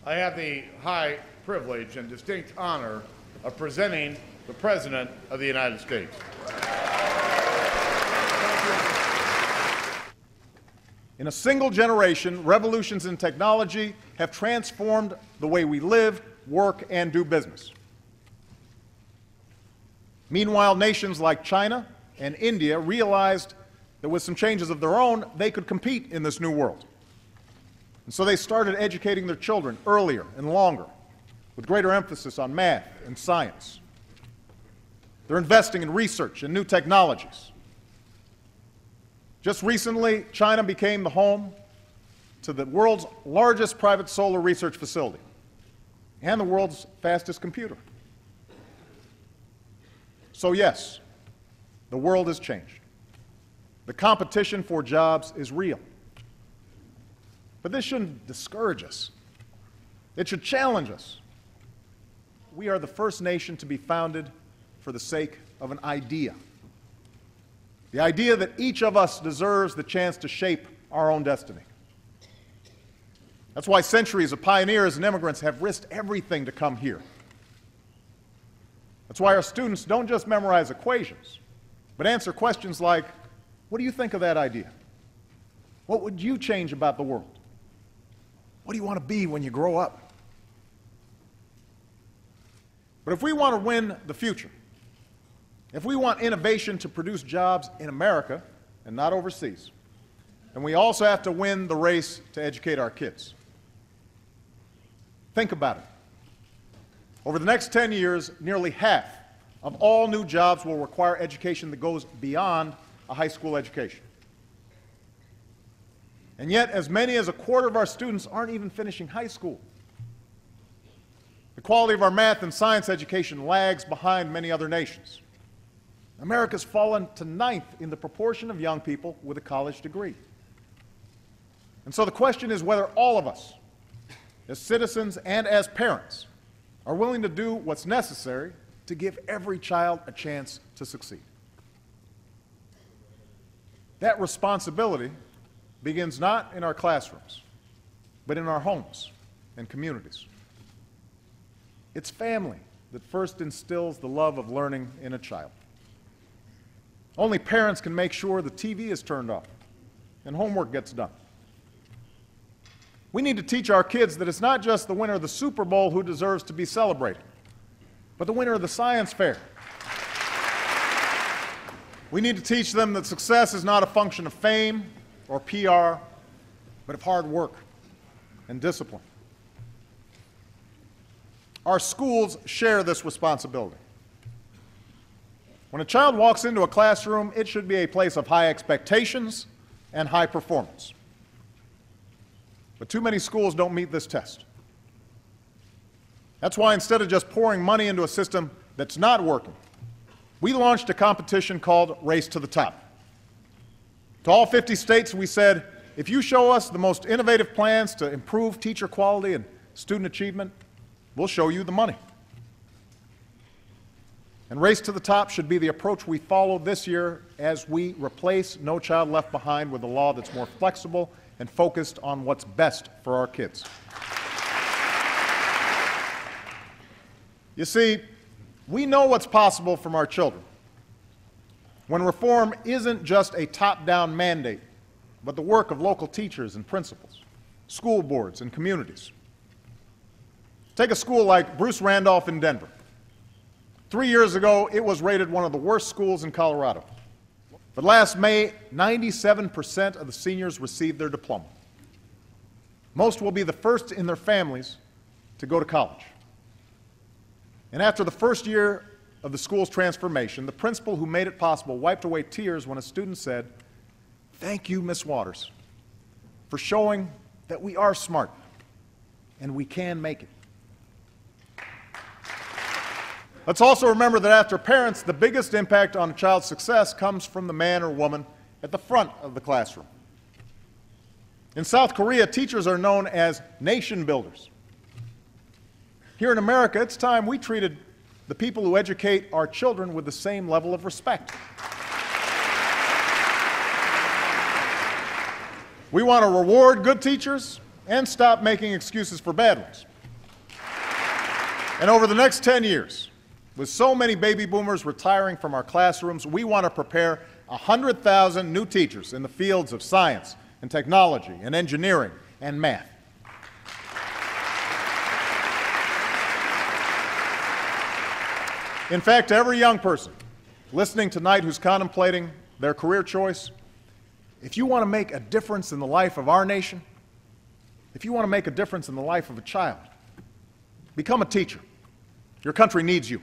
I have the high privilege and distinct honor of presenting the President of the United States. In a single generation, revolutions in technology have transformed the way we live, work, and do business. Meanwhile, nations like China and India realized that with some changes of their own, they could compete in this new world. And so they started educating their children earlier and longer, with greater emphasis on math and science. They're investing in research and new technologies. Just recently, China became the home to the world's largest private solar research facility and the world's fastest computer. So yes, the world has changed. The competition for jobs is real. But this shouldn't discourage us. It should challenge us. We are the first nation to be founded for the sake of an idea. The idea that each of us deserves the chance to shape our own destiny. That's why centuries of pioneers and immigrants have risked everything to come here. That's why our students don't just memorize equations, but answer questions like, what do you think of that idea? What would you change about the world? What do you want to be when you grow up? But if we want to win the future, if we want innovation to produce jobs in America and not overseas, then we also have to win the race to educate our kids. Think about it. Over the next 10 years, nearly half of all new jobs will require education that goes beyond a high school education. And yet, as many as a quarter of our students aren't even finishing high school. The quality of our math and science education lags behind many other nations. America's fallen to 9th in the proportion of young people with a college degree. And so the question is whether all of us, as citizens and as parents, are willing to do what's necessary to give every child a chance to succeed. That responsibility begins not in our classrooms, but in our homes and communities. It's family that first instills the love of learning in a child. Only parents can make sure the TV is turned off and homework gets done. We need to teach our kids that it's not just the winner of the Super Bowl who deserves to be celebrated, but the winner of the science fair. We need to teach them that success is not a function of fame or PR, but of hard work and discipline. Our schools share this responsibility. When a child walks into a classroom, it should be a place of high expectations and high performance. But too many schools don't meet this test. That's why instead of just pouring money into a system that's not working, we launched a competition called Race to the Top. To all 50 states, we said, if you show us the most innovative plans to improve teacher quality and student achievement, we'll show you the money. And Race to the Top should be the approach we follow this year as we replace No Child Left Behind with a law that's more flexible and focused on what's best for our kids. You see, we know what's possible from our children when reform isn't just a top-down mandate, but the work of local teachers and principals, school boards and communities. Take a school like Bruce Randolph in Denver. 3 years ago, it was rated one of the worst schools in Colorado. But last May, 97% of the seniors received their diploma. Most will be the first in their families to go to college. And after the first year of the school's transformation, the principal who made it possible wiped away tears when a student said, "Thank you, Miss Waters, for showing that we are smart and we can make it." Let's also remember that after parents, the biggest impact on a child's success comes from the man or woman at the front of the classroom. In South Korea, teachers are known as nation builders. Here in America, it's time we treated the people who educate our children with the same level of respect. We want to reward good teachers and stop making excuses for bad ones. And over the next 10 years, with so many baby boomers retiring from our classrooms, we want to prepare 100,000 new teachers in the fields of science and technology and engineering and math. In fact, every young person listening tonight who's contemplating their career choice, if you want to make a difference in the life of our nation, if you want to make a difference in the life of a child, become a teacher. Your country needs you.